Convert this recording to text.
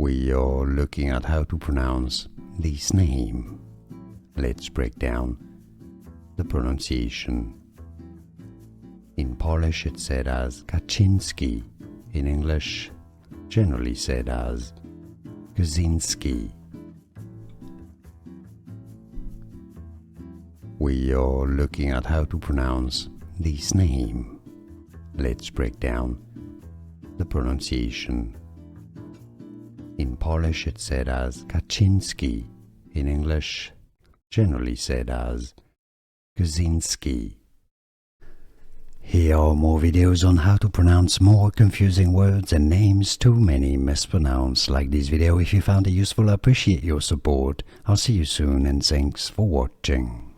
We are looking at how to pronounce this name. Let's break down the pronunciation. In Polish it's said as Kaczynski, in English generally said as Kaczynski. We are looking at how to pronounce this name. Let's break down the pronunciation. In Polish it's said as Kaczynski, in English generally said as Kaczynski. Here are more videos on how to pronounce more confusing words and names too many mispronounced. Like this video if you found it useful. I appreciate your support. I'll see you soon and thanks for watching.